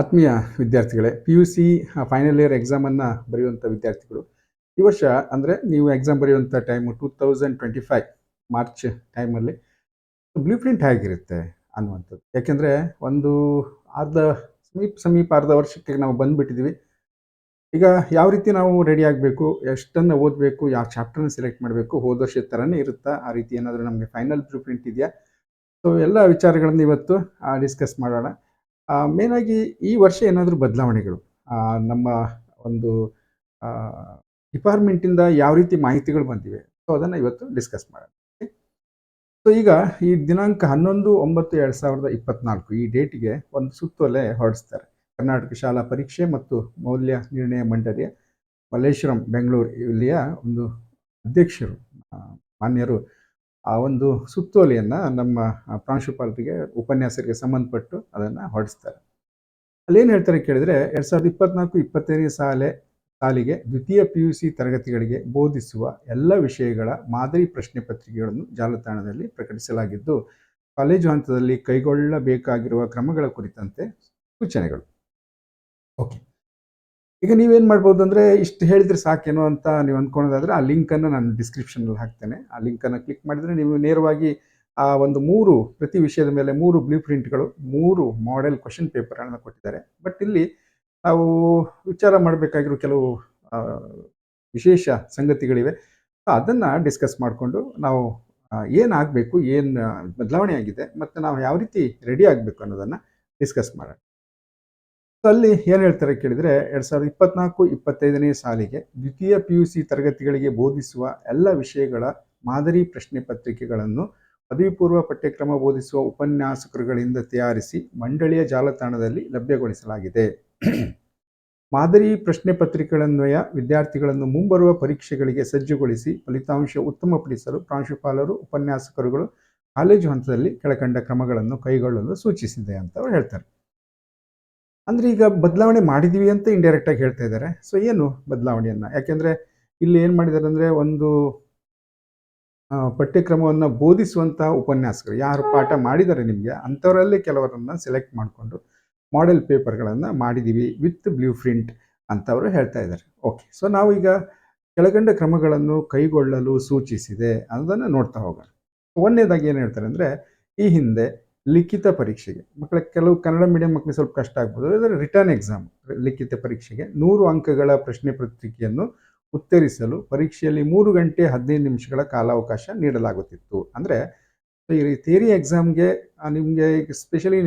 ಆತ್ಮೀಯ ವಿದ್ಯಾರ್ಥಿಗಳೇ, PUC final year ಎಕ್ಸಾಮನ್ನು ಬರೆಯುವಂಥ ವಿದ್ಯಾರ್ಥಿಗಳು ಈ ವರ್ಷ ಅಂದರೆ ನೀವು ಎಕ್ಸಾಮ್ ಬರೆಯುವಂಥ ಟೈಮು 2025 ಮಾರ್ಚ್ ಟೈಮಲ್ಲಿ ಬ್ಲೂ ಪ್ರಿಂಟ್ ಹೇಗಿರುತ್ತೆ ಅನ್ನುವಂಥದ್ದು. ಯಾಕೆಂದರೆ ಒಂದು ಅರ್ಧ ಸಮೀಪ ಅರ್ಧ ವರ್ಷಕ್ಕೆ ನಾವು ಬಂದುಬಿಟ್ಟಿದ್ದೀವಿ. ಈಗ ಯಾವ ರೀತಿ ನಾವು ರೆಡಿ ಆಗಬೇಕು, ಎಷ್ಟನ್ನು ಓದಬೇಕು, ಯಾವ ಚಾಪ್ಟರ್ನ ಸೆಲೆಕ್ಟ್ ಮಾಡಬೇಕು, ಹೋದ ವರ್ಷದ ಥರನೇ ಇರುತ್ತಾ, ಆ ರೀತಿ ಏನಾದರೂ ನಮಗೆ ಫೈನಲ್ ಬ್ಲೂ ಪ್ರಿಂಟ್ ಇದೆಯಾ? ಸೊ ಎಲ್ಲ ವಿಚಾರಗಳನ್ನು ಇವತ್ತು ಡಿಸ್ಕಸ್ ಮಾಡೋಣ. ಮೇನಾಗಿ ಈ ವರ್ಷ ಏನಾದರೂ ಬದಲಾವಣೆಗಳು ನಮ್ಮ ಒಂದು ಡಿಪಾರ್ಟ್ಮೆಂಟಿಂದ ಯಾವ ರೀತಿ ಮಾಹಿತಿಗಳು ಬಂದಿವೆ, ಸೊ ಅದನ್ನು ಇವತ್ತು ಡಿಸ್ಕಸ್ ಮಾಡೋಣ. ಸೊ ಈಗ ಈ ದಿನಾಂಕ 11/9/2024 ಈ ಡೇಟಿಗೆ ಒಂದು ಸುತ್ತೋಲೆ ಹೊರಡಿಸ್ತಾರೆ. ಕರ್ನಾಟಕ ಶಾಲಾ ಪರೀಕ್ಷೆ ಮತ್ತು ಮೌಲ್ಯ ನಿರ್ಣಯ ಮಂಡಳಿಯ ಮಲ್ಲೇಶ್ವರಂ ಬೆಂಗಳೂರು ಇಲ್ಲಿಯ ಒಂದು ಅಧ್ಯಕ್ಷರು ಮಾನ್ಯರು ಆ ಒಂದು ಸುತ್ತೋಲೆಯನ್ನು ನಮ್ಮ ಪ್ರಾಂಶುಪಾಲರಿಗೆ ಉಪನ್ಯಾಸರಿಗೆ ಸಂಬಂಧಪಟ್ಟು ಅದನ್ನು ಹೊರಡಿಸ್ತಾರೆ. ಅಲ್ಲೇನು ಹೇಳ್ತಾರೆ ಕೇಳಿದರೆ 2024-25 ಸಾಲಿಗೆ ದ್ವಿತೀಯ PUC ತರಗತಿಗಳಿಗೆ ಬೋಧಿಸುವ ಎಲ್ಲ ವಿಷಯಗಳ ಮಾದರಿ ಪ್ರಶ್ನೆ ಪತ್ರಿಕೆಗಳನ್ನು ಜಾಲತಾಣದಲ್ಲಿ ಪ್ರಕಟಿಸಲಾಗಿದ್ದು, ಕಾಲೇಜು ಹಂತದಲ್ಲಿ ಕೈಗೊಳ್ಳಬೇಕಾಗಿರುವ ಕ್ರಮಗಳ ಕುರಿತಂತೆ ಸೂಚನೆಗಳು. ಓಕೆ, ಈಗ ನೀವೇನು ಮಾಡ್ಬೋದು ಅಂದರೆ ಇಷ್ಟು ಹೇಳಿದರೆ ಸಾಕೇನೋ ಅಂತ ನೀವು ಅಂದ್ಕೊಳ್ಳೋದಾದರೆ ಆ ಲಿಂಕನ್ನು ನಾನು ಡಿಸ್ಕ್ರಿಪ್ಷನಲ್ಲಿ ಹಾಕ್ತೇನೆ. ಆ ಲಿಂಕನ್ನು ಕ್ಲಿಕ್ ಮಾಡಿದರೆ ನೀವು ನೇರವಾಗಿ ಆ ಒಂದು 3 ಪ್ರತಿ ವಿಷಯದ ಮೇಲೆ 3 ಬ್ಲೂ ಪ್ರಿಂಟ್ಗಳು 3 ಮಾಡೆಲ್ ಕ್ವಶನ್ ಪೇಪರ್ಗಳನ್ನು ಕೊಟ್ಟಿದ್ದಾರೆ. ಬಟ್ ಇಲ್ಲಿ ನಾವು ವಿಚಾರ ಮಾಡಬೇಕಾಗಿರೋ ಕೆಲವು ವಿಶೇಷ ಸಂಗತಿಗಳಿವೆ. ಅದನ್ನು ಡಿಸ್ಕಸ್ ಮಾಡಿಕೊಂಡು ನಾವು ಏನಾಗಬೇಕು, ಏನು ಬದಲಾವಣೆ ಆಗಿದೆ ಮತ್ತು ನಾವು ಯಾವ ರೀತಿ ರೆಡಿ ಆಗಬೇಕು ಅನ್ನೋದನ್ನು ಡಿಸ್ಕಸ್ ಮಾಡೋಣ. ಸೊ ಅಲ್ಲಿ ಏನು ಹೇಳ್ತಾರೆ ಕೇಳಿದರೆ 2024-25 ಸಾಲಿಗೆ ದ್ವಿತೀಯ PUC ತರಗತಿಗಳಿಗೆ ಬೋಧಿಸುವ ಎಲ್ಲ ವಿಷಯಗಳ ಮಾದರಿ ಪ್ರಶ್ನೆ ಪತ್ರಿಕೆಗಳನ್ನು ಪದವಿ ಪೂರ್ವ ಪಠ್ಯಕ್ರಮ ಬೋಧಿಸುವ ಉಪನ್ಯಾಸಕರುಗಳಿಂದ ತಯಾರಿಸಿ ಮಂಡಳಿಯ ಜಾಲತಾಣದಲ್ಲಿ ಲಭ್ಯಗೊಳಿಸಲಾಗಿದೆ. ಮಾದರಿ ಪ್ರಶ್ನೆ ಪತ್ರಿಕೆಗಳನ್ವಯ ವಿದ್ಯಾರ್ಥಿಗಳನ್ನು ಮುಂಬರುವ ಪರೀಕ್ಷೆಗಳಿಗೆ ಸಜ್ಜುಗೊಳಿಸಿ ಫಲಿತಾಂಶ ಉತ್ತಮಪಡಿಸಲು ಪ್ರಾಂಶುಪಾಲರು ಉಪನ್ಯಾಸಕರುಗಳು ಕಾಲೇಜು ಹಂತದಲ್ಲಿ ಕೆಳಕಂಡ ಕ್ರಮಗಳನ್ನು ಕೈಗೊಳ್ಳಲು ಸೂಚಿಸಿದೆ ಅಂತ ಅವ್ರು ಹೇಳ್ತಾರೆ. ಅಂದರೆ ಈಗ ಬದಲಾವಣೆ ಮಾಡಿದ್ದೀವಿ ಅಂತ ಇಂಡೈರೆಕ್ಟಾಗಿ ಹೇಳ್ತಾ ಇದ್ದಾರೆ. ಸೊ ಏನು ಬದಲಾವಣೆಯನ್ನು, ಯಾಕೆಂದರೆ ಇಲ್ಲಿ ಏನು ಮಾಡಿದ್ದಾರೆ ಅಂದರೆ ಒಂದು ಪಠ್ಯಕ್ರಮವನ್ನು ಬೋಧಿಸುವಂಥ ಉಪನ್ಯಾಸಕರು ಯಾರು ಪಾಠ ಮಾಡಿದ್ದಾರೆ ನಿಮಗೆ ಅಂಥವರಲ್ಲಿ ಕೆಲವರನ್ನು ಸೆಲೆಕ್ಟ್ ಮಾಡಿಕೊಂಡು ಮಾಡೆಲ್ ಪೇಪರ್ಗಳನ್ನು ಮಾಡಿದ್ದೀವಿ ವಿತ್ ಬ್ಲೂ ಪ್ರಿಂಟ್ ಅಂತ ಅವರು ಹೇಳ್ತಾ ಇದ್ದಾರೆ. ಓಕೆ, ಸೊ ನಾವೀಗ ಕೆಳಗಂಡ ಕ್ರಮಗಳನ್ನು ಕೈಗೊಳ್ಳಲು ಸೂಚಿಸಿದೆ ಅನ್ನೋದನ್ನು ನೋಡ್ತಾ ಹೋಗೋಣ. ಒಂದನೇದಾಗಿ ಏನು ಹೇಳ್ತಾರೆ ಅಂದರೆ, ಈ ಹಿಂದೆ ಲಿಖಿತ ಪರೀಕ್ಷೆಗೆ ಕೆಲವು ಕನ್ನಡ ಮೀಡಿಯಂ ಮಕ್ಕಳಿಗೆ ಸ್ವಲ್ಪ ಕಷ್ಟ ಆಗ್ಬೋದು. ಅದರ ರಿಟರ್ನ್ ಎಕ್ಸಾಮ್ ಲಿಖಿತ ಪರೀಕ್ಷೆಗೆ 100 ಅಂಕಗಳ ಪ್ರಶ್ನೆ ಪತ್ರಿಕೆಯನ್ನು ಉತ್ತರಿಸಲು ಪರೀಕ್ಷೆಯಲ್ಲಿ 3 ಗಂಟೆ 15 ನಿಮಿಷಗಳ ಕಾಲಾವಕಾಶ ನೀಡಲಾಗುತ್ತಿತ್ತು. ಅಂದರೆ ಈ ಥಿಯರಿ ಎಕ್ಸಾಮ್ಗೆ ನಿಮಗೆ ಸ್ಪೆಷಲಿ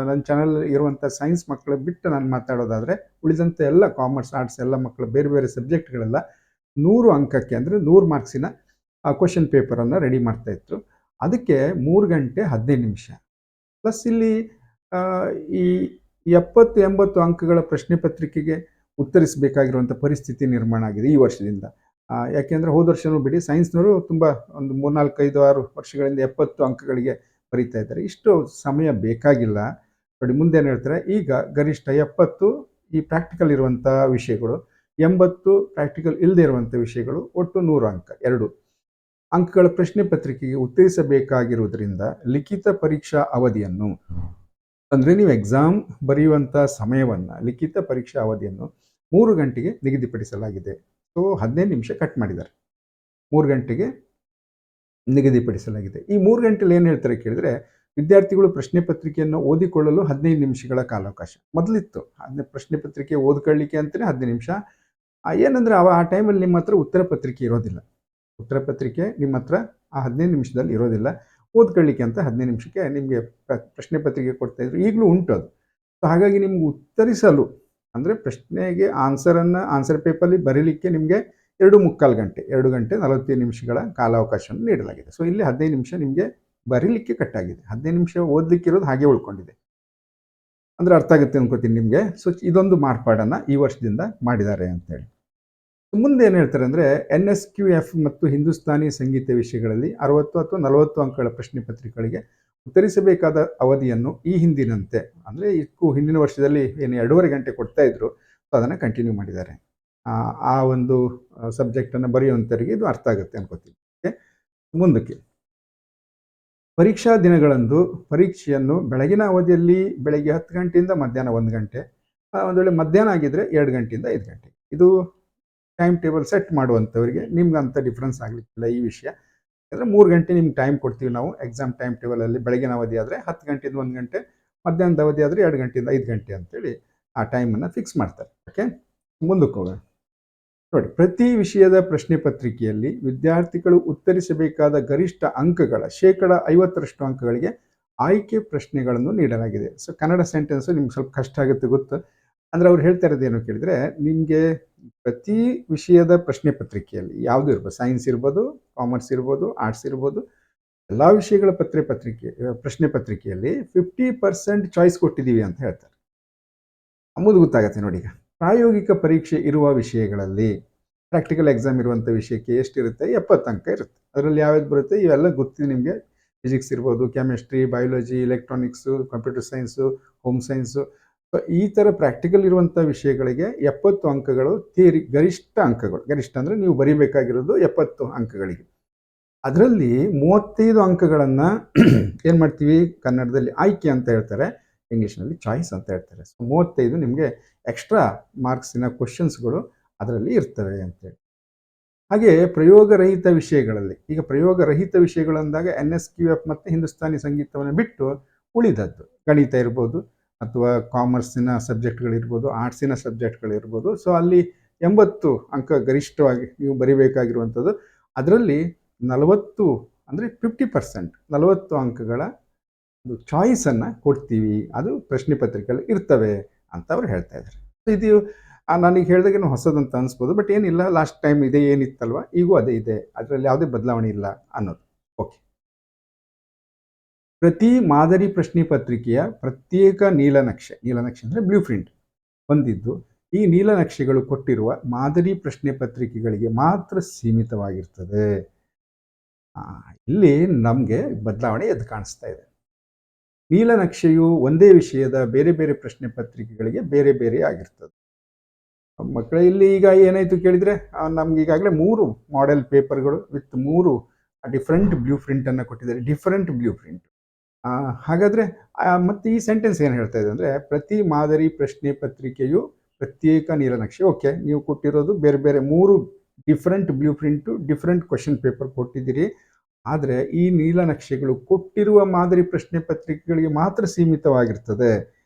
ನನ್ನ ಚಾನಲ್ ಇರುವಂಥ ಸೈನ್ಸ್ ಮಕ್ಕಳು ಬಿಟ್ಟು ನಾನು ಮಾತಾಡೋದಾದರೆ ಉಳಿದಂಥ ಎಲ್ಲ ಕಾಮರ್ಸ್ ಆರ್ಟ್ಸ್ ಎಲ್ಲ ಮಕ್ಕಳು ಬೇರೆ ಬೇರೆ ಸಬ್ಜೆಕ್ಟ್ಗಳೆಲ್ಲ 100 ಅಂಕಕ್ಕೆ ಅಂದರೆ 100 ಮಾರ್ಕ್ಸಿನ ಕ್ವಶನ್ ಪೇಪರನ್ನು ರೆಡಿ ಮಾಡ್ತಾಯಿದ್ರು. ಅದಕ್ಕೆ 3 ಗಂಟೆ 15 ನಿಮಿಷ ಪ್ಲಸ್ ಇಲ್ಲಿ ಈ 70-80 ಅಂಕಗಳ ಪ್ರಶ್ನೆ ಪತ್ರಿಕೆಗೆ ಉತ್ತರಿಸಬೇಕಾಗಿರುವಂಥ ಪರಿಸ್ಥಿತಿ ನಿರ್ಮಾಣ ಆಗಿದೆ ಈ ವರ್ಷದಿಂದ. ಯಾಕೆಂದರೆ ಹೋದ ವರ್ಷವೂ ಬಿಡಿ ಸೈನ್ಸ್ನವರು ತುಂಬ ಒಂದು 3-4-5-6 ವರ್ಷಗಳಿಂದ 70 ಅಂಕಗಳಿಗೆ ಬರೀತಾ ಇದ್ದಾರೆ. ಇಷ್ಟು ಸಮಯ ಬೇಕಾಗಿಲ್ಲ. ನೋಡಿ ಮುಂದೇನು ಹೇಳ್ತಾರೆ, ಈಗ ಗರಿಷ್ಠ 70 ಈ ಪ್ರಾಕ್ಟಿಕಲ್ ಇರುವಂಥ ವಿಷಯಗಳು, 80 ಪ್ರಾಕ್ಟಿಕಲ್ ಇಲ್ಲದೆ ಇರುವಂಥ ವಿಷಯಗಳು, ಒಟ್ಟು 100 ಅಂಕ 2 ಅಂಕಗಳ ಪ್ರಶ್ನೆ ಪತ್ರಿಕೆಗೆ ಉತ್ತರಿಸಬೇಕಾಗಿರುವುದರಿಂದ ಲಿಖಿತ ಪರೀಕ್ಷಾ ಅವಧಿಯನ್ನು ಅಂದರೆ ನೀವು ಎಕ್ಸಾಮ್ ಬರೆಯುವಂಥ ಸಮಯವನ್ನು ಲಿಖಿತ ಪರೀಕ್ಷಾ ಅವಧಿಯನ್ನು 3 ಗಂಟೆಗೆ ನಿಗದಿಪಡಿಸಲಾಗಿದೆ. ಸೊ 15 ನಿಮಿಷ ಕಟ್ ಮಾಡಿದ್ದಾರೆ, 3 ಗಂಟೆಗೆ ನಿಗದಿಪಡಿಸಲಾಗಿದೆ. ಈ 3 ಗಂಟೆಲಿ ಏನು ಹೇಳ್ತಾರೆ ಕೇಳಿದರೆ, ವಿದ್ಯಾರ್ಥಿಗಳು ಪ್ರಶ್ನೆ ಪತ್ರಿಕೆಯನ್ನು ಓದಿಕೊಳ್ಳಲು 15 ನಿಮಿಷಗಳ ಕಾಲಾವಕಾಶ ಮೊದಲಿತ್ತು. ಪ್ರಶ್ನೆ ಪತ್ರಿಕೆ ಓದ್ಕೊಳ್ಳಿಕ್ಕೆ ಅಂತಲೇ 15 ನಿಮಿಷ. ಏನಂದರೆ ಆ ಟೈಮಲ್ಲಿ ನಿಮ್ಮ ಹತ್ರ ಉತ್ತರ ಪತ್ರಿಕೆ ಇರೋದಿಲ್ಲ. ಉತ್ತರ ಪತ್ರಿಕೆ ನಿಮ್ಮ ಹತ್ರ ಆ 15 ನಿಮಿಷದಲ್ಲಿ ಇರೋದಿಲ್ಲ. ಓದ್ಕೊಳ್ಳಿಕ್ಕೆ ಅಂತ 15 ನಿಮಿಷಕ್ಕೆ ನಿಮಗೆ ಪ್ರಶ್ನೆ ಪತ್ರಿಕೆ ಕೊಡ್ತಾಯಿದ್ರು, ಈಗಲೂ ಉಂಟು ಅದು. ಸೊ ಹಾಗಾಗಿ ನಿಮ್ಗೆ ಉತ್ತರಿಸಲು ಅಂದರೆ ಪ್ರಶ್ನೆಗೆ ಆನ್ಸರ್ ಪೇಪರಲ್ಲಿ ಬರೀಲಿಕ್ಕೆ ನಿಮಗೆ 2.25 ಗಂಟೆ 2 ಗಂಟೆ 45 ನಿಮಿಷಗಳ ಕಾಲಾವಕಾಶವನ್ನು ನೀಡಲಾಗಿದೆ. ಸೊ ಇಲ್ಲಿ 15 ನಿಮಿಷ ನಿಮಗೆ ಬರೀಲಿಕ್ಕೆ ಕಟ್ಟಾಗಿದೆ, 15 ನಿಮಿಷ ಓದಲಿಕ್ಕಿರೋದು ಹಾಗೆ ಉಳ್ಕೊಂಡಿದೆ. ಅಂದರೆ ಅರ್ಥ ಆಗುತ್ತೆ ಅನ್ಕೋತೀನಿ ನಿಮಗೆ. ಸೊ ಇದೊಂದು ಮಾರ್ಪಾಡನ್ನು ಈ ವರ್ಷದಿಂದ ಮಾಡಿದ್ದಾರೆ ಅಂತೇಳಿ. ಮುಂದೆ ಏನು ಹೇಳ್ತಾರೆ ಅಂದರೆ, NSQF ಮತ್ತು ಹಿಂದೂಸ್ತಾನಿ ಸಂಗೀತ ವಿಷಯಗಳಲ್ಲಿ 60 ಅಥವಾ 40 ಅಂಕಗಳ ಪ್ರಶ್ನೆ ಪತ್ರಿಕೆಗಳಿಗೆ ಉತ್ತರಿಸಬೇಕಾದ ಅವಧಿಯನ್ನು ಈ ಹಿಂದಿನಂತೆ ಅಂದರೆ ಇದಕ್ಕೂ ಹಿಂದಿನ ವರ್ಷದಲ್ಲಿ ಏನು 2.5 ಗಂಟೆ ಕೊಡ್ತಾಯಿದ್ರು, ಸೊ ಅದನ್ನು ಕಂಟಿನ್ಯೂ ಮಾಡಿದ್ದಾರೆ. ಆ ಒಂದು ಸಬ್ಜೆಕ್ಟನ್ನು ಬರೆಯುವಂಥವರಿಗೆ ಇದು ಅರ್ಥ ಆಗುತ್ತೆ ಅನ್ಕೋತೀನಿ. ಮುಂದಕ್ಕೆ ಪರೀಕ್ಷಾ ದಿನಗಳಂದು ಪರೀಕ್ಷೆಯನ್ನು ಬೆಳಗಿನ ಅವಧಿಯಲ್ಲಿ ಬೆಳಗ್ಗೆ 10 ಗಂಟೆಯಿಂದ ಮಧ್ಯಾಹ್ನ 1 ಗಂಟೆ, ಒಂದು ವೇಳೆ ಮಧ್ಯಾಹ್ನ ಆಗಿದ್ರೆ 2 ಗಂಟೆಯಿಂದ 5 ಗಂಟೆ. ಇದು ಟೈಮ್ ಟೇಬಲ್ ಸೆಟ್ ಮಾಡುವಂಥವರಿಗೆ ನಿಮ್ಗೆ ಅಂಥ ಡಿಫ್ರೆನ್ಸ್ ಆಗಲಿಕ್ಕಿಲ್ಲ ಈ ವಿಷಯ. ಯಾಕಂದರೆ 3 ಗಂಟೆ ನಿಮ್ಗೆ ಟೈಮ್ ಕೊಡ್ತೀವಿ ನಾವು ಎಕ್ಸಾಮ್ ಟೈಮ್ ಟೇಬಲಲ್ಲಿ. ಬೆಳಗಿನ ಅವಧಿ ಆದರೆ 10 ಗಂಟೆಯಿಂದ 1 ಗಂಟೆ, ಮಧ್ಯಾಹ್ನದ ಅವಧಿ ಆದರೆ 2 ಗಂಟೆಯಿಂದ 5 ಗಂಟೆ ಅಂತೇಳಿ ಆ ಟೈಮನ್ನು ಫಿಕ್ಸ್ ಮಾಡ್ತಾರೆ. ಓಕೆ, ಮುಂದಕ್ಕೆ ಹೋಗೋಣ. ನೋಡಿ, ಪ್ರತಿ ವಿಷಯದ ಪ್ರಶ್ನೆ ಪತ್ರಿಕೆಯಲ್ಲಿ ವಿದ್ಯಾರ್ಥಿಗಳು ಉತ್ತರಿಸಬೇಕಾದ ಗರಿಷ್ಠ ಅಂಕಗಳ 50% ಅಂಕಗಳಿಗೆ ಆಯ್ಕೆ ಪ್ರಶ್ನೆಗಳನ್ನು ನೀಡಲಾಗಿದೆ. ಸೊ ಕನ್ನಡ ಸೆಂಟೆನ್ಸು ನಿಮ್ಗೆ ಸ್ವಲ್ಪ ಕಷ್ಟ ಆಗುತ್ತೆ ಗೊತ್ತು. ಅಂದರೆ ಅವ್ರು ಹೇಳ್ತಾ ಇರೋದು ಏನು ಕೇಳಿದರೆ, ನಿಮಗೆ ಪ್ರತಿ ವಿಷಯದ ಪ್ರಶ್ನೆ ಪತ್ರಿಕೆಯಲ್ಲಿ ಯಾವುದು ಇರ್ಬೋದು, ಸೈನ್ಸ್ ಇರ್ಬೋದು, ಕಾಮರ್ಸ್ ಇರ್ಬೋದು, ಆರ್ಟ್ಸ್ ಇರ್ಬೋದು, ಎಲ್ಲ ವಿಷಯಗಳ ಪ್ರಶ್ನೆ ಪತ್ರಿಕೆಯಲ್ಲಿ 50% ಚಾಯ್ಸ್ ಕೊಟ್ಟಿದ್ದೀವಿ ಅಂತ ಹೇಳ್ತಾರೆ. ಅಂಬುದು ಗೊತ್ತಾಗತ್ತೆ ನೋಡಿ. ಈಗ ಪ್ರಾಯೋಗಿಕ ಪರೀಕ್ಷೆ ಇರುವ ವಿಷಯಗಳಲ್ಲಿ ಪ್ರಾಕ್ಟಿಕಲ್ ಎಕ್ಸಾಮ್ ಇರುವಂಥ ವಿಷಯಕ್ಕೆ ಎಷ್ಟಿರುತ್ತೆ? 70 ಅಂಕ ಇರುತ್ತೆ. ಅದರಲ್ಲಿ ಯಾವ್ಯಾವ್ದು ಬರುತ್ತೆ ಇವೆಲ್ಲ ಗೊತ್ತಿದೆ ನಿಮಗೆ. ಫಿಸಿಕ್ಸ್ ಇರ್ಬೋದು, chemistry, biology, electronics, computer science, home science. So ಈ ಥರ ಪ್ರಾಕ್ಟಿಕಲ್ ಇರುವಂಥ ವಿಷಯಗಳಿಗೆ 70 ಅಂಕಗಳು ಥಿಯರಿ, ಗರಿಷ್ಠ ಅಂಕಗಳು. ಗರಿಷ್ಠ ಅಂದರೆ ನೀವು ಬರೀಬೇಕಾಗಿರೋದು 70 ಅಂಕಗಳಿಗೆ. ಅದರಲ್ಲಿ 35 ಅಂಕಗಳನ್ನು ಏನು ಮಾಡ್ತೀವಿ, ಕನ್ನಡದಲ್ಲಿ ಆಯ್ಕೆ ಅಂತ ಹೇಳ್ತಾರೆ, ಇಂಗ್ಲೀಷ್ನಲ್ಲಿ ಚಾಯ್ಸ್ ಅಂತ ಹೇಳ್ತಾರೆ. ಸೊ 35 ನಿಮಗೆ ಎಕ್ಸ್ಟ್ರಾ ಮಾರ್ಕ್ಸಿನ ಕ್ವಶನ್ಸ್ಗಳು ಅದರಲ್ಲಿ ಇರ್ತವೆ ಅಂತೇಳಿ. ಹಾಗೆ ಪ್ರಯೋಗರಹಿತ ವಿಷಯಗಳಲ್ಲಿ, ಈಗ ಪ್ರಯೋಗರಹಿತ ವಿಷಯಗಳು ಅಂದಾಗ NSQF ಮತ್ತು ಹಿಂದೂಸ್ತಾನಿ ಸಂಗೀತವನ್ನು ಬಿಟ್ಟು ಉಳಿದದ್ದು ಗಣಿತ ಇರ್ಬೋದು, ಅಥವಾ ಕಾಮರ್ಸಿನ ಸಬ್ಜೆಕ್ಟ್ಗಳಿರ್ಬೋದು, ಆರ್ಟ್ಸಿನ ಸಬ್ಜೆಕ್ಟ್ಗಳಿರ್ಬೋದು. ಸೊ ಅಲ್ಲಿ 80 ಅಂಕ ಗರಿಷ್ಠವಾಗಿ ನೀವು ಬರಿಬೇಕಾಗಿರುವಂಥದ್ದು. ಅದರಲ್ಲಿ 40 ಅಂದರೆ 50%, 40 ಅಂಕಗಳ ಒಂದು ಚಾಯ್ಸನ್ನು ಕೊಡ್ತೀವಿ, ಅದು ಪ್ರಶ್ನೆ ಪತ್ರಿಕೆಯಲ್ಲಿ ಇರ್ತವೆ ಅಂತ ಅವ್ರು ಹೇಳ್ತಾ ಇದ್ದಾರೆ. ಇದು ನನಗೆ ಹೇಳಿದಾಗೇನು ಹೊಸದಂತ ಅನಿಸ್ಬೋದು, ಬಟ್ ಏನಿಲ್ಲ, ಲಾಸ್ಟ್ ಟೈಮ್ ಇದೇ ಏನಿತ್ತಲ್ವ ಈಗೂ ಅದೇ ಇದೆ, ಅದರಲ್ಲಿ ಯಾವುದೇ ಬದಲಾವಣೆ ಇಲ್ಲ ಅನ್ನೋದು. ಓಕೆ, ಪ್ರತಿ ಮಾದರಿ ಪ್ರಶ್ನೆ ಪತ್ರಿಕೆಯ ಪ್ರತ್ಯೇಕ ನೀಲನಕ್ಷೆ ಅಂದರೆ ಬ್ಲೂ ಪ್ರಿಂಟ್ ಹೊಂದಿದ್ದು, ಈ ನೀಲನಕ್ಷೆಗಳು ಕೊಟ್ಟಿರುವ ಮಾದರಿ ಪ್ರಶ್ನೆ ಪತ್ರಿಕೆಗಳಿಗೆ ಮಾತ್ರ ಸೀಮಿತವಾಗಿರ್ತದೆ. ಇಲ್ಲಿ ನಮಗೆ ಬದಲಾವಣೆ ಎದ್ದು ಕಾಣಿಸ್ತಾ ಇದೆ. ನೀಲನಕ್ಷೆಯು ಒಂದೇ ವಿಷಯದ ಬೇರೆ ಬೇರೆ ಪ್ರಶ್ನೆ ಪತ್ರಿಕೆಗಳಿಗೆ ಬೇರೆ ಬೇರೆ ಆಗಿರ್ತದೆ. ಮಕ್ಕಳ ಇಲ್ಲಿ ಈಗ ಏನಾಯಿತು ಕೇಳಿದರೆ, ನಮ್ಗೆ ಈಗಾಗಲೇ 3 ಮಾಡೆಲ್ ಪೇಪರ್ಗಳು ವಿತ್ 3 ಡಿಫ್ರೆಂಟ್ ಬ್ಲೂ ಪ್ರಿಂಟನ್ನು ಕೊಟ್ಟಿದ್ದಾರೆ. Different blue print. ಹಾಗಾದರೆ ಮತ್ತು ಈ ಸೆಂಟೆನ್ಸ್ ಏನು ಹೇಳ್ತಾ ಇದೆ ಅಂದರೆ, ಪ್ರತಿ ಮಾದರಿ ಪ್ರಶ್ನೆ ಪತ್ರಿಕೆಯು ಪ್ರತ್ಯೇಕ ನೀಲನಕ್ಷೆ. ಓಕೆ, ನೀವು ಕೊಟ್ಟಿರೋದು ಬೇರೆ ಬೇರೆ 3 different blue print, different question paper ಕೊಟ್ಟಿದ್ದೀರಿ. ಆದರೆ ಈ ನೀಲನಕ್ಷೆಗಳು ಕೊಟ್ಟಿರುವ ಮಾದರಿ ಪ್ರಶ್ನೆ ಪತ್ರಿಕೆಗಳಿಗೆ ಮಾತ್ರ ಸೀಮಿತವಾಗಿರ್ತದೆ.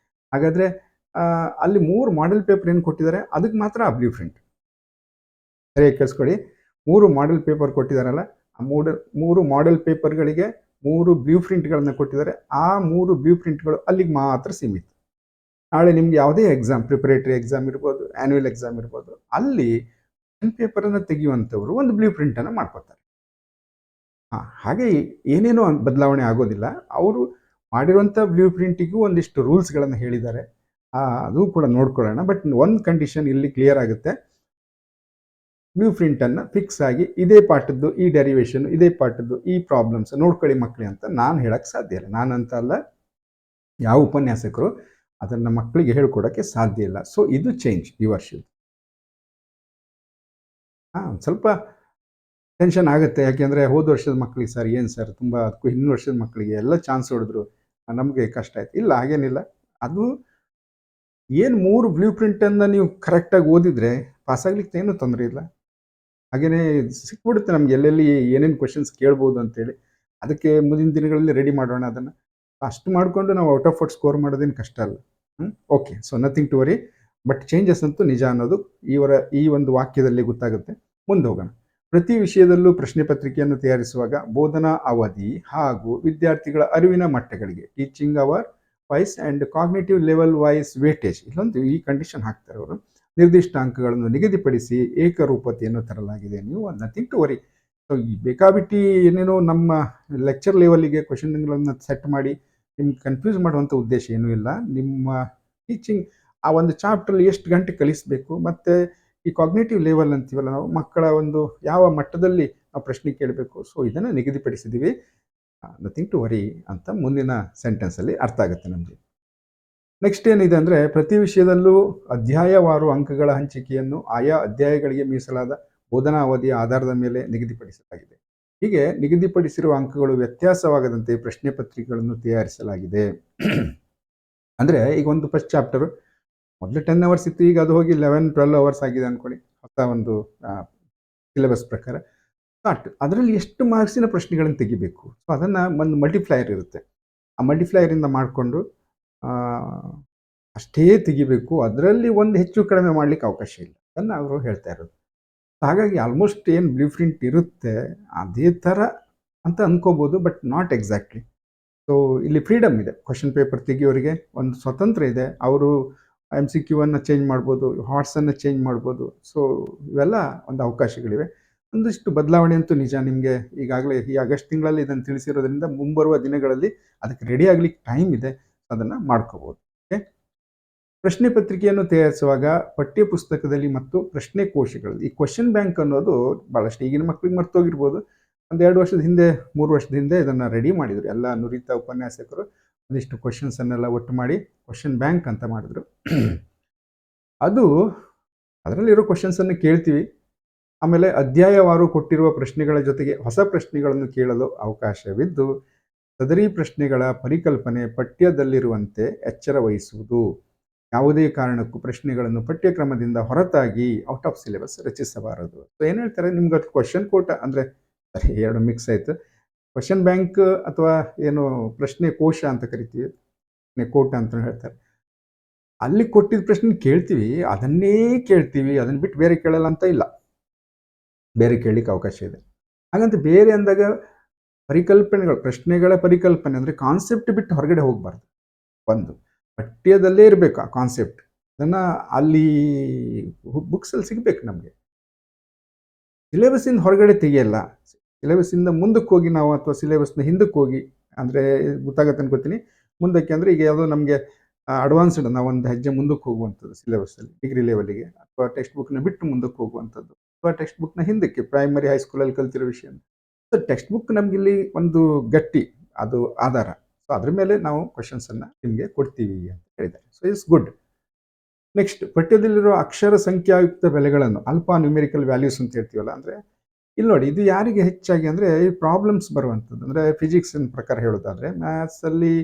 ಹಾಗಾದರೆ ಅಲ್ಲಿ 3 ಮಾಡೆಲ್ ಪೇಪರ್ ಏನು ಕೊಟ್ಟಿದ್ದಾರೆ ಅದಕ್ಕೆ ಮಾತ್ರ ಆ ಬ್ಲೂ ಪ್ರಿಂಟ್. ಸರಿಯಾಗಿ ಕೇಳಿಸ್ಕೊಳ್ಳಿ, 3 ಮಾಡೆಲ್ ಪೇಪರ್ ಕೊಟ್ಟಿದ್ದಾರಲ್ಲ, ಆ 3 ಮಾಡೆಲ್ ಪೇಪರ್ಗಳಿಗೆ 3 ಬ್ಲೂ ಪ್ರಿಂಟ್ಗಳನ್ನು ಕೊಟ್ಟಿದ್ದಾರೆ. ಆ 3 ಬ್ಲೂ ಪ್ರಿಂಟ್ಗಳು ಅಲ್ಲಿಗೆ ಮಾತ್ರ ಸೀಮಿತ. ನಾಳೆ ನಿಮ್ಗೆ ಯಾವುದೇ ಎಕ್ಸಾಮ್, ಪ್ರಿಪರೇಟರಿ ಎಕ್ಸಾಮ್ ಇರ್ಬೋದು, ಆ್ಯನ್ಯುವಲ್ ಎಕ್ಸಾಮ್ ಇರ್ಬೋದು, ಅಲ್ಲಿ ಪೇಪರನ್ನು ತೆಗೆಯುವಂಥವ್ರು ಒಂದು ಬ್ಲೂ ಪ್ರಿಂಟನ್ನು ಮಾಡ್ಕೋತಾರೆ. ಹಾಗೆ ಏನೇನೋ ಬದಲಾವಣೆ ಆಗೋದಿಲ್ಲ. ಅವರು ಮಾಡಿರುವಂಥ ಬ್ಲೂ ಪ್ರಿಂಟಿಗೂ ಒಂದಿಷ್ಟು ರೂಲ್ಸ್ಗಳನ್ನು ಹೇಳಿದ್ದಾರೆ, ಅದು ಕೂಡ ನೋಡ್ಕೊಳ್ಳೋಣ. ಬಟ್ ಒಂದು ಕಂಡೀಷನ್ ಇಲ್ಲಿ ಕ್ಲಿಯರ್ ಆಗುತ್ತೆ, ಬ್ಲೂ ಪ್ರಿಂಟನ್ನು ಫಿಕ್ಸ್ ಆಗಿ ಇದೇ ಪಾಠದ್ದು ಈ ಡೆರಿವೇಷನ್, ಇದೇ ಪಾಠದ್ದು ಈ ಪ್ರಾಬ್ಲಮ್ಸ್ ನೋಡ್ಕೊಳ್ಳಿ ಮಕ್ಕಳಿ ಅಂತ ನಾನು ಹೇಳಕ್ಕೆ ಸಾಧ್ಯ ಇಲ್ಲ. ನಾನಂತ ಅಲ್ಲ, ಯಾವ ಉಪನ್ಯಾಸಕರು ಅದನ್ನು ಮಕ್ಕಳಿಗೆ ಹೇಳ್ಕೊಡೋಕ್ಕೆ ಸಾಧ್ಯ ಇಲ್ಲ. ಸೊ ಇದು ಚೇಂಜ್ ಈ ವರ್ಷದ್ದು. ಸ್ವಲ್ಪ ಟೆನ್ಷನ್ ಆಗುತ್ತೆ, ಯಾಕೆಂದರೆ ಹೋದ ವರ್ಷದ ಮಕ್ಕಳಿಗೆ ಸರ್ ಏನು ಸರ್ ತುಂಬ, ಅದಕ್ಕೂ ಹಿಂದಿನ ವರ್ಷದ ಮಕ್ಕಳಿಗೆ ಎಲ್ಲ ಚಾನ್ಸ್ ಹೊಡೆದ್ರು, ನಮಗೆ ಕಷ್ಟ ಆಯ್ತು. ಇಲ್ಲ, ಹಾಗೇನಿಲ್ಲ. ಅದು ಏನು 3 ಬ್ಲೂ ಪ್ರಿಂಟನ್ನು ನೀವು ಕರೆಕ್ಟಾಗಿ ಓದಿದರೆ ಪಾಸಾಗ್ಲಿಕ್ಕೆ ಏನೂ ತೊಂದರೆ ಇಲ್ಲ. ಹಾಗೆಯೇ ಸಿಕ್ಬಿಡುತ್ತೆ ನಮ್ಗೆ ಎಲ್ಲೆಲ್ಲಿ ಏನೇನು ಕ್ವಶನ್ಸ್ ಕೇಳ್ಬೋದು ಅಂತೇಳಿ. ಅದಕ್ಕೆ ಮುಂದಿನ ದಿನಗಳಲ್ಲಿ ರೆಡಿ ಮಾಡೋಣ ಅದನ್ನು. ಅಷ್ಟು ಮಾಡಿಕೊಂಡು ನಾವು ಔಟ್ ಆಫ್ ಔಟ್ ಸ್ಕೋರ್ ಮಾಡೋದೇನು ಕಷ್ಟ ಅಲ್ಲ. Okay, so nothing to worry. But changes ಅಂತೂ ನಿಜ ಅನ್ನೋದು ಈ ಒಂದು ವಾಕ್ಯದಲ್ಲಿ ಗೊತ್ತಾಗುತ್ತೆ. ಮುಂದೆ ಹೋಗೋಣ. ಪ್ರತಿ ವಿಷಯದಲ್ಲೂ ಪ್ರಶ್ನೆ ಪತ್ರಿಕೆಯನ್ನು ತಯಾರಿಸುವಾಗ ಬೋಧನಾ ಅವಧಿ ಹಾಗೂ ವಿದ್ಯಾರ್ಥಿಗಳ ಅರಿವಿನ ಮಟ್ಟಗಳಿಗೆ teaching hour wise and cognitive level wise weightage, ಇಲ್ಲೊಂದು ಈ ಕಂಡೀಷನ್ ಹಾಕ್ತಾರೆ ಅವರು, ನಿರ್ದಿಷ್ಟ ಅಂಕಗಳನ್ನು ನಿಗದಿಪಡಿಸಿ ಏಕರೂಪತೆಯನ್ನು ತರಲಾಗಿದೆ. ನೀವು ನಥಿಂಗ್ ಟು ವರಿ. ಸೊ ಈ ಬೇಕಾಬಿಟ್ಟಿ ಏನೇನೋ ನಮ್ಮ ಲೆಕ್ಚರ್ ಲೆವೆಲ್ಲಿಗೆ ಕ್ವಶನ್ಗಳನ್ನು ಸೆಟ್ ಮಾಡಿ ನಿಮ್ಗೆ ಕನ್ಫ್ಯೂಸ್ ಮಾಡುವಂಥ ಉದ್ದೇಶ ಏನೂ ಇಲ್ಲ. ನಿಮ್ಮ ಟೀಚಿಂಗ್ ಆ ಒಂದು ಚಾಪ್ಟ್ರಲ್ಲಿ ಎಷ್ಟು ಗಂಟೆ ಕಲಿಸಬೇಕು, ಮತ್ತು ಈ ಕಾಗ್ನೇಟಿವ್ ಲೆವೆಲ್ ಅಂತೀವಲ್ಲ ನಾವು, ಮಕ್ಕಳ ಒಂದು ಯಾವ ಮಟ್ಟದಲ್ಲಿ ನಾವು ಪ್ರಶ್ನೆ ಕೇಳಬೇಕು, ಸೊ ಇದನ್ನು ನಿಗದಿಪಡಿಸಿದ್ದೀವಿ. ನಥಿಂಗ್ ಟು ವರಿ ಅಂತ ಮುಂದಿನ ಸೆಂಟೆನ್ಸಲ್ಲಿ ಅರ್ಥ ಆಗುತ್ತೆ ನಮಗೆ. ನೆಕ್ಸ್ಟ್ ಏನಿದೆ ಅಂದರೆ, ಪ್ರತಿ ವಿಷಯದಲ್ಲೂ ಅಧ್ಯಾಯವಾರು ಅಂಕಗಳ ಹಂಚಿಕೆಯನ್ನು ಆಯಾ ಅಧ್ಯಾಯಗಳಿಗೆ ಮೀಸಲಾದ ಬೋಧನಾ ಅವಧಿಯ ಆಧಾರದ ಮೇಲೆ ನಿಗದಿಪಡಿಸಲಾಗಿದೆ. ಹೀಗೆ ನಿಗದಿಪಡಿಸಿರುವ ಅಂಕಗಳು ವ್ಯತ್ಯಾಸವಾಗದಂತೆ ಪ್ರಶ್ನೆ ಪತ್ರಿಕೆಗಳನ್ನು ತಯಾರಿಸಲಾಗಿದೆ. ಅಂದರೆ ಈಗ ಒಂದು ಫಸ್ಟ್ ಚಾಪ್ಟರು ಮೊದಲು 10 ಅವರ್ಸ್ ಇತ್ತು, ಈಗ ಅದು ಹೋಗಿ 11-12 ಅವರ್ಸ್ ಆಗಿದೆ ಅಂದ್ಕೊಳ್ಳಿ, ಹೊಸ ಒಂದು ಸಿಲೆಬಸ್ ಪ್ರಕಾರ. ಬಟ್ ಅದರಲ್ಲಿ ಎಷ್ಟು ಮಾರ್ಕ್ಸಿನ ಪ್ರಶ್ನೆಗಳನ್ನು ತೆಗಿಬೇಕು, ಸೊ ಅದನ್ನು ಒಂದು ಮಲ್ಟಿಪ್ಲೈಯರ್ ಇರುತ್ತೆ, ಆ ಮಲ್ಟಿಪ್ಲೈಯರಿಂದ ಮಾಡಿಕೊಂಡು ಅಷ್ಟೇ ತೆಗಿಬೇಕು, ಅದರಲ್ಲಿ ಒಂದು ಹೆಚ್ಚು ಕಡಿಮೆ ಮಾಡಲಿಕ್ಕೆ ಅವಕಾಶ ಇಲ್ಲ, ಅದನ್ನು ಅವರು ಹೇಳ್ತಾ ಇರೋದು. ಹಾಗಾಗಿ ಆಲ್ಮೋಸ್ಟ್ ಏನು ಬ್ಲೂ ಪ್ರಿಂಟ್ ಇರುತ್ತೆ ಅದೇ ಥರ ಅಂತ ಅಂದ್ಕೋಬೋದು, ಬಟ್ ನಾಟ್ ಎಕ್ಸಾಕ್ಟ್ಲಿ. ಸೊ ಇಲ್ಲಿ ಫ್ರೀಡಮ್ ಇದೆ, ಕ್ವಶನ್ ಪೇಪರ್ ತೆಗಿಯೋರಿಗೆ ಒಂದು ಸ್ವತಂತ್ರ ಇದೆ, ಅವರು MCQ ಚೇಂಜ್ ಮಾಡ್ಬೋದು, ಹಾರ್ಟ್ಸನ್ನು ಚೇಂಜ್ ಮಾಡ್ಬೋದು. ಸೊ ಇವೆಲ್ಲ ಒಂದು ಅವಕಾಶಗಳಿವೆ. ಒಂದಿಷ್ಟು ಬದಲಾವಣೆ ಅಂತೂ ನಿಜ. ನಿಮಗೆ ಈಗಾಗಲೇ ಈ ಆಗಸ್ಟ್ ತಿಂಗಳಲ್ಲಿ ಇದನ್ನು ತಿಳಿಸಿರೋದ್ರಿಂದ ಮುಂಬರುವ ದಿನಗಳಲ್ಲಿ ಅದಕ್ಕೆ ರೆಡಿ ಆಗ್ಲಿಕ್ಕೆ ಟೈಮ್ ಇದೆ, ಅದನ್ನು ಮಾಡ್ಕೋಬೋದು. ಓಕೆ, ಪ್ರಶ್ನೆ ಪತ್ರಿಕೆಯನ್ನು ತಯಾರಿಸುವಾಗ ಪಠ್ಯ ಪುಸ್ತಕದಲ್ಲಿ ಮತ್ತು ಪ್ರಶ್ನೆ ಕೋಶಗಳಲ್ಲಿ ಈ ಕ್ವಶನ್ ಬ್ಯಾಂಕ್ ಅನ್ನೋದು ಭಾಳಷ್ಟು ಈಗಿನ ಮಕ್ಕಳಿಗೆ ಮರ್ತೋಗಿರ್ಬೋದು. ಒಂದು 2 ವರ್ಷದ ಹಿಂದೆ 3 ವರ್ಷದ ಹಿಂದೆ ಇದನ್ನು ರೆಡಿ ಮಾಡಿದರು ಎಲ್ಲ ನುರಿತ ಉಪನ್ಯಾಸಕರು. ಒಂದಿಷ್ಟು ಕ್ವಶನ್ಸನ್ನೆಲ್ಲ ಒಟ್ಟು ಮಾಡಿ ಕ್ವಶನ್ ಬ್ಯಾಂಕ್ ಅಂತ ಮಾಡಿದ್ರು. ಅದು ಅದರಲ್ಲಿರೋ ಕ್ವಶನ್ಸನ್ನು ಕೇಳ್ತೀವಿ, ಆಮೇಲೆ ಅಧ್ಯಾಯವಾರು ಕೊಟ್ಟಿರುವ ಪ್ರಶ್ನೆಗಳ ಜೊತೆಗೆ ಹೊಸ ಪ್ರಶ್ನೆಗಳನ್ನು ಕೇಳಲು ಅವಕಾಶವಿದ್ದು, ಸದರಿ ಪ್ರಶ್ನೆಗಳ ಪರಿಕಲ್ಪನೆ ಪಠ್ಯದಲ್ಲಿರುವಂತೆ ಎಚ್ಚರ ವಹಿಸುವುದು. ಯಾವುದೇ ಕಾರಣಕ್ಕೂ ಪ್ರಶ್ನೆಗಳನ್ನು ಪಠ್ಯಕ್ರಮದಿಂದ ಹೊರತಾಗಿ ಔಟ್ ಆಫ್ ಸಿಲೆಬಸ್ ರಚಿಸಬಾರದು. ಸೊ ಏನು ಹೇಳ್ತಾರೆ, ನಿಮ್ಗೆ ಅದು ಕ್ವಶನ್ ಕೋಟ ಅಂದರೆ ಎರಡು ಮಿಕ್ಸ್ ಆಯಿತು. ಕ್ವಶನ್ ಬ್ಯಾಂಕ್ ಅಥವಾ ಏನು ಪ್ರಶ್ನೆ ಕೋಶ ಅಂತ ಕರಿತೀವಿ, ಪ್ರಶ್ನೆ ಕೋಟ ಅಂತ ಹೇಳ್ತಾರೆ. ಅಲ್ಲಿ ಕೊಟ್ಟಿದ್ದ ಪ್ರಶ್ನೆ ಕೇಳ್ತೀವಿ, ಅದನ್ನೇ ಕೇಳ್ತೀವಿ, ಅದನ್ನು ಬಿಟ್ಟು ಬೇರೆ ಕೇಳಲ್ಲ ಅಂತ ಇಲ್ಲ, ಬೇರೆ ಕೇಳಲಿಕ್ಕೆ ಅವಕಾಶ ಇದೆ. ಹಾಗಂತ ಬೇರೆ ಅಂದಾಗ ಪರಿಕಲ್ಪನೆಗಳು, ಪ್ರಶ್ನೆಗಳ ಪರಿಕಲ್ಪನೆ ಅಂದರೆ ಕಾನ್ಸೆಪ್ಟ್ ಬಿಟ್ಟು ಹೊರಗಡೆ ಹೋಗಬಾರ್ದು. ಒಂದು ಪಠ್ಯದಲ್ಲೇ ಇರಬೇಕು ಆ ಕಾನ್ಸೆಪ್ಟ್, ಅದನ್ನು ಅಲ್ಲಿ ಬುಕ್ಸಲ್ಲಿ ಸಿಗಬೇಕು ನಮಗೆ. ಸಿಲೆಬಸ್ಸಿಂದ ಹೊರಗಡೆ ತೆಗೆಯಲ್ಲ, ಸಿಲೆಬಸ್ಸಿಂದ ಮುಂದಕ್ಕೆ ಹೋಗಿ ನಾವು, ಅಥವಾ ಸಿಲೆಬಸ್ನ ಹಿಂದಕ್ಕೆ ಹೋಗಿ ಅಂದರೆ ಗೊತ್ತಾಗತ್ತೆ ಅನ್ಕೋತೀನಿ. ಮುಂದಕ್ಕೆ ಅಂದರೆ ಈಗ ಯಾವುದೋ ನಮಗೆ ಅಡ್ವಾನ್ಸ್ಡ್, ನಾವು ಒಂದು ಹೆಜ್ಜೆ ಮುಂದಕ್ಕೆ ಹೋಗುವಂಥದ್ದು ಸಿಲೆಬಸ್ಸಲ್ಲಿ ಡಿಗ್ರಿ ಲೆವೆಲಿಗೆ, ಅಥವಾ ಟೆಕ್ಸ್ಟ್ ಬುಕ್ನ ಬಿಟ್ಟು ಮುಂದಕ್ಕೆ ಹೋಗುವಂಥದ್ದು, ಅಥವಾ ಟೆಕ್ಸ್ಟ್ ಬುಕ್ನ ಹಿಂದಕ್ಕೆ ಪ್ರೈಮರಿ ಹೈಸ್ಕೂಲಲ್ಲಿ ಕಲ್ತಿರೋ ವಿಷಯ. ಸೊ ಟೆಕ್ಸ್ಟ್ ಬುಕ್ ನಮಗಿಲ್ಲಿ ಒಂದು ಗಟ್ಟಿ, ಅದು ಆಧಾರ. ಸೊ ಅದ್ರ ಮೇಲೆ ನಾವು ಕ್ವಶನ್ಸನ್ನು ನಿಮಗೆ ಕೊಡ್ತೀವಿ ಅಂತ ಹೇಳಿದ್ದಾರೆ. So it's good. ನೆಕ್ಸ್ಟ್, ಪಠ್ಯದಲ್ಲಿರುವ ಅಕ್ಷರ ಸಂಖ್ಯಾಯುಕ್ತ ಬೆಲೆಗಳನ್ನು, ಅಲ್ಫಾ ನ್ಯೂಮೆರಿಕಲ್ ವ್ಯಾಲ್ಯೂಸ್ ಅಂತ ಹೇಳ್ತೀವಲ್ಲ, ಅಂದರೆ ಇಲ್ಲಿ ನೋಡಿ, ಇದು ಯಾರಿಗೆ ಹೆಚ್ಚಾಗಿ ಅಂದರೆ ಈ ಪ್ರಾಬ್ಲಮ್ಸ್ ಬರುವಂಥದ್ದು. ಅಂದರೆ ಫಿಸಿಕ್ಸಿನ ಪ್ರಕಾರ ಹೇಳೋದಾದರೆ ಮ್ಯಾಥ್ಸಲ್ಲಿ,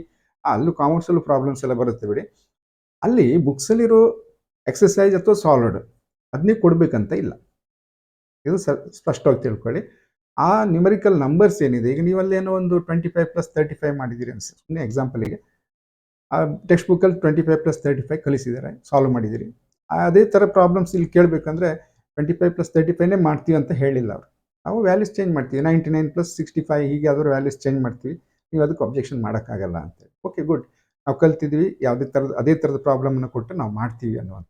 ಅಲ್ಲೂ ಕಾಮರ್ಸಲ್ಲೂ ಪ್ರಾಬ್ಲಮ್ಸ್ ಎಲ್ಲ ಬರುತ್ತೆ ಬಿಡಿ. ಅಲ್ಲಿ ಬುಕ್ಸಲ್ಲಿರೋ ಎಕ್ಸಸೈಸ್ ಅಥವಾ ಸಾಲ್ವ್ಡ್ ಅದನ್ನೇ ಕೊಡಬೇಕಂತ ಇಲ್ಲ, ಇದು ಸ್ಪಷ್ಟವಾಗಿ ತಿಳ್ಕೊಳ್ಳಿ. ಆ ನ್ಯೂಮರಿಕಲ್ ನಂಬರ್ಸ್ ಏನಿದೆ, ಈಗ ನೀವಲ್ಲೇನೋ ಒಂದು 25 + 35 ಮಾಡಿದ್ದೀರಿ ಅನ್ಸಿ, ಸುಮ್ಮನೆ ಎಕ್ಸಾಂಪಲಿಗೆ. ಆ ಟೆಕ್ಸ್ಟ್ ಬುಕ್ಕಲ್ಲಿ 25 + 35 ಕಲಿಸಿದ್ದಾರೆ, ಸಾಲ್ವ್ ಮಾಡಿದ್ದೀರಿ. ಅದೇ ಥರ ಪ್ರಾಬ್ಲಮ್ಸ್ ಇಲ್ಲಿ ಕೇಳಬೇಕಂದ್ರೆ 25 + 35ನೇ ಮಾಡ್ತೀವಿ ಅಂತ ಹೇಳಿಲ್ಲ ಅವರು. ನಾವು ವ್ಯಾಲ್ಯೂಸ್ ಚೇಂಜ್ ಮಾಡ್ತೀವಿ, 99 + 65 ಹೀಗೆ ಯಾವ್ದಾದ್ರು ವ್ಯಾಲ್ಯೂಸ್ ಚೇಂಜ್ ಮಾಡ್ತೀವಿ, ನೀವು ಅದಕ್ಕೆ ಅಬ್ಜೆಕ್ಷನ್ ಮಾಡೋಕ್ಕಾಗಲ್ಲ ಅಂತೇಳಿ. ಓಕೆ, ಗುಡ್, ನಾವು ಕಲ್ತಿದ್ವಿ, ಯಾವುದೇ ಥರದ ಅದೇ ಥರದ ಪ್ರಾಬ್ಲಮನ್ನು ಕೊಟ್ಟು ನಾವು ಮಾಡ್ತೀವಿ ಅನ್ನುವಂಥ.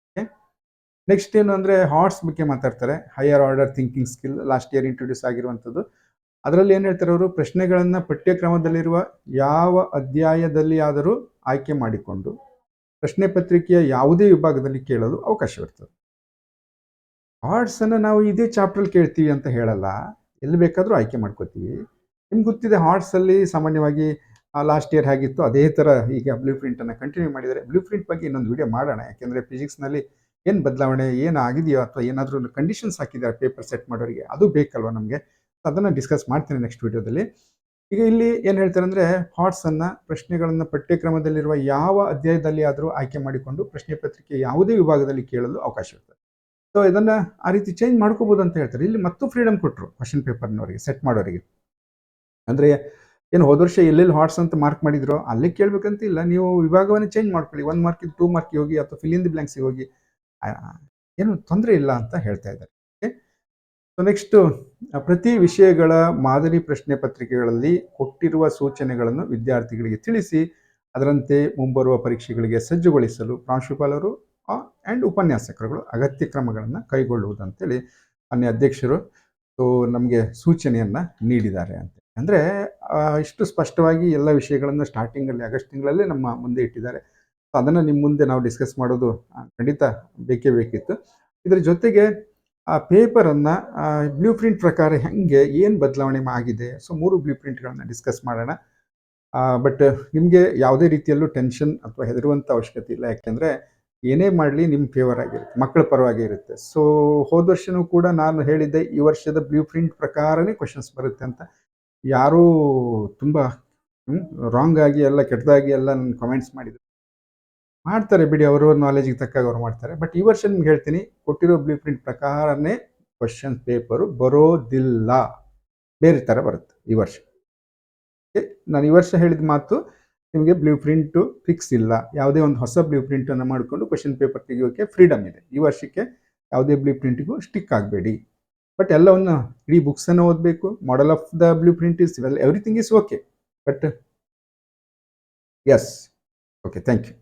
ಓಕೆ, ನೆಕ್ಸ್ಟ್ ಏನು ಅಂದರೆ ಹಾರ್ಟ್ಸ್ ಬಗ್ಗೆ ಮಾತಾಡ್ತಾರೆ. Higher order thinking skill last year introduce ಆಗಿರುವಂಥದ್ದು. ಅದರಲ್ಲಿ ಏನು ಹೇಳ್ತಾರೆ ಅವರು, ಪ್ರಶ್ನೆಗಳನ್ನು ಪಠ್ಯಕ್ರಮದಲ್ಲಿರುವ ಯಾವ ಅಧ್ಯಾಯದಲ್ಲಿ ಆದರೂ ಆಯ್ಕೆ ಮಾಡಿಕೊಂಡು ಪ್ರಶ್ನೆ ಪತ್ರಿಕೆಯ ಯಾವುದೇ ವಿಭಾಗದಲ್ಲಿ ಕೇಳಲು ಅವಕಾಶವಿರ್ತದೆ. ಹಾರ್ಟ್ಸನ್ನು ನಾವು ಇದೇ ಚಾಪ್ಟ್ರಲ್ಲಿ ಕೇಳ್ತೀವಿ ಅಂತ ಹೇಳಲ್ಲ, ಎಲ್ಲಿ ಬೇಕಾದರೂ ಆಯ್ಕೆ ಮಾಡ್ಕೋತೀವಿ. ನಿಮ್ಗೆ ಗೊತ್ತಿದೆ, ಹಾರ್ಟ್ಸಲ್ಲಿ ಸಾಮಾನ್ಯವಾಗಿ ಲಾಸ್ಟ್ ಇಯರ್ ಹೇಗಿತ್ತು ಅದೇ ಥರ ಈಗ ಬ್ಲೂ ಪ್ರಿಂಟನ್ನು ಕಂಟಿನ್ಯೂ ಮಾಡಿದ್ದಾರೆ. ಬ್ಲೂ ಪ್ರಿಂಟ್ ಬಗ್ಗೆ ಇನ್ನೊಂದು ವಿಡಿಯೋ ಮಾಡೋಣ, ಯಾಕೆಂದರೆ ಫಿಸಿಕ್ಸ್ನಲ್ಲಿ ಏನು ಬದಲಾವಣೆ ಏನು ಆಗಿದೆಯೋ, ಅಥವಾ ಏನಾದರೂ ಕಂಡೀಷನ್ಸ್ ಹಾಕಿದ್ದಾರೆ ಪೇಪರ್ ಸೆಟ್ ಮಾಡೋರಿಗೆ, ಅದು ಬೇಕಲ್ವ ನಮಗೆ. ಅದನ್ನು ಡಿಸ್ಕಸ್ ಮಾಡ್ತೀನಿ ನೆಕ್ಸ್ಟ್ ವಿಡಿಯೋದಲ್ಲಿ. ಈಗ ಇಲ್ಲಿ ಏನು ಹೇಳ್ತಾರೆ ಅಂದರೆ, ಹಾರ್ಟ್ಸನ್ನು ಪ್ರಶ್ನೆಗಳನ್ನು ಪಠ್ಯಕ್ರಮದಲ್ಲಿರುವ ಯಾವ ಅಧ್ಯಾಯದಲ್ಲಿ ಆದರೂ ಆಯ್ಕೆ ಮಾಡಿಕೊಂಡು ಪ್ರಶ್ನೆ ಪತ್ರಿಕೆ ಯಾವುದೇ ವಿಭಾಗದಲ್ಲಿ ಕೇಳಲು ಅವಕಾಶವಿರ್ತದೆ. ಸೊ ಇದನ್ನು ಆ ರೀತಿ ಚೇಂಜ್ ಮಾಡ್ಕೋಬೋದು ಅಂತ ಹೇಳ್ತಾರೆ. ಇಲ್ಲಿ ಮತ್ತು ಫ್ರೀಡಮ್ ಕೊಟ್ಟರು ಕ್ವಶನ್ ಪೇಪರ್ನವರಿಗೆ, ಸೆಟ್ ಮಾಡೋರಿಗೆ. ಅಂದರೆ ಏನು ಹೋದ ವರ್ಷ ಎಲ್ಲೆಲ್ಲಿ ಹಾರ್ಟ್ಸ್ ಅಂತ ಮಾರ್ಕ್ ಮಾಡಿದ್ರು ಅಲ್ಲೇ ಕೇಳಬೇಕಂತ ಇಲ್ಲ, ನೀವು ವಿಭಾಗವನ್ನು ಚೇಂಜ್ ಮಾಡ್ಕೊಳ್ಳಿ, 1 ಮಾರ್ಕಿಗೆ 2 ಮಾರ್ಕಿಗೆ ಹೋಗಿ, ಅಥವಾ ಫಿಲ್ ಇನ್ ದಿ ಬ್ಲ್ಯಾಂಕ್ಸಿಗೆ ಹೋಗಿ, ಏನು ತೊಂದರೆ ಇಲ್ಲ ಅಂತ ಹೇಳ್ತಾ ಇದ್ದಾರೆ. ಓಕೆ, ಸೊ ನೆಕ್ಸ್ಟು, ಪ್ರತಿ ವಿಷಯಗಳ ಮಾದರಿ ಪ್ರಶ್ನೆ ಪತ್ರಿಕೆಗಳಲ್ಲಿ ಕೊಟ್ಟಿರುವ ಸೂಚನೆಗಳನ್ನು ವಿದ್ಯಾರ್ಥಿಗಳಿಗೆ ತಿಳಿಸಿ ಅದರಂತೆ ಮುಂಬರುವ ಪರೀಕ್ಷೆಗಳಿಗೆ ಸಜ್ಜುಗೊಳಿಸಲು ಪ್ರಾಂಶುಪಾಲರು ಆ್ಯಂಡ್ ಉಪನ್ಯಾಸಕರುಗಳು ಅಗತ್ಯ ಕ್ರಮಗಳನ್ನು ಕೈಗೊಳ್ಳುವುದಂತೇಳಿ ಮಾನ್ಯ ಅಧ್ಯಕ್ಷರು ಸೊ ನಮಗೆ ಸೂಚನೆಯನ್ನು ನೀಡಿದ್ದಾರೆ ಅಂತ. ಅಂದರೆ ಇಷ್ಟು ಸ್ಪಷ್ಟವಾಗಿ ಎಲ್ಲ ವಿಷಯಗಳನ್ನು ಸ್ಟಾರ್ಟಿಂಗಲ್ಲಿ ಆಗಸ್ಟ್ ತಿಂಗಳಲ್ಲೇ ನಮ್ಮ ಮುಂದೆ ಇಟ್ಟಿದ್ದಾರೆ. ಸೊ ಅದನ್ನು ನಿಮ್ಮ ಮುಂದೆ ನಾವು ಡಿಸ್ಕಸ್ ಮಾಡೋದು ಖಂಡಿತ ಬೇಕೇ ಬೇಕಿತ್ತು. ಇದರ ಜೊತೆಗೆ ಆ ಪೇಪರನ್ನು ಬ್ಲೂ ಪ್ರಿಂಟ್ ಪ್ರಕಾರ ಹೆಂಗೆ ಏನು ಬದಲಾವಣೆ ಆಗಿದೆ, ಸೊ 3 ಬ್ಲೂ ಪ್ರಿಂಟ್ಗಳನ್ನು ಡಿಸ್ಕಸ್ ಮಾಡೋಣ. ಬಟ್ ನಿಮಗೆ ಯಾವುದೇ ರೀತಿಯಲ್ಲೂ ಟೆನ್ಷನ್ ಅಥವಾ ಹೆದರುವಂಥ ಅವಶ್ಯಕತೆ ಇಲ್ಲ, ಯಾಕೆಂದರೆ ಏನೇ ಮಾಡಲಿ ನಿಮ್ಮ ಫೇವರ್ ಆಗಿರುತ್ತೆ, ಮಕ್ಕಳ ಪರವಾಗಿ ಇರುತ್ತೆ. ಸೊ ಹೋದ ವರ್ಷವೂ ಕೂಡ ನಾನು ಹೇಳಿದ್ದೆ ಈ ವರ್ಷದ ಬ್ಲೂ ಪ್ರಿಂಟ್ ಪ್ರಕಾರನೇ ಕ್ವಶನ್ಸ್ ಬರುತ್ತೆ ಅಂತ. ಯಾರೂ ತುಂಬ ರಾಂಗ್ ಆಗಿ ಎಲ್ಲ ಕೆಟ್ಟದಾಗಿ ಎಲ್ಲ ನನ್ನ ಕಮೆಂಟ್ಸ್ ಮಾಡಿದರು. ಮಾಡ್ತಾರೆ ಬಿಡಿ, ಅವರ ನಾಲೆಜಿಗೆ ತಕ್ಕಾಗ ಅವ್ರು ಮಾಡ್ತಾರೆ. ಬಟ್ ಈ ವರ್ಷ ನಿಮ್ಗೆ ಹೇಳ್ತೀನಿ, ಕೊಟ್ಟಿರೋ ಬ್ಲೂ ಪ್ರಿಂಟ್ ಪ್ರಕಾರನೇ ಕ್ವಶನ್ ಪೇಪರು ಬರೋದಿಲ್ಲ, ಬೇರೆ ಥರ ಬರುತ್ತೆ ಈ ವರ್ಷ. ನಾನು ಈ ವರ್ಷ ಹೇಳಿದ ಮಾತು, ನಿಮಗೆ ಬ್ಲೂ ಪ್ರಿಂಟು ಫಿಕ್ಸ್ ಇಲ್ಲ. ಯಾವುದೇ ಒಂದು ಹೊಸ ಬ್ಲೂ ಪ್ರಿಂಟನ್ನು ಮಾಡಿಕೊಂಡು ಕ್ವಶನ್ ಪೇಪರ್ ತೆಗೆಯೋಕ್ಕೆ ಫ್ರೀಡಮ್ ಇದೆ. ಈ ವರ್ಷಕ್ಕೆ ಯಾವುದೇ ಬ್ಲೂ ಪ್ರಿಂಟಿಗೂ ಸ್ಟಿಕ್ ಆಗಬೇಡಿ. ಬಟ್ ಎಲ್ಲವನ್ನು ಇಡೀ ಬುಕ್ಸನ್ನು ಓದಬೇಕು. Model of the blue print is everything is okay. But yes, okay, thank you.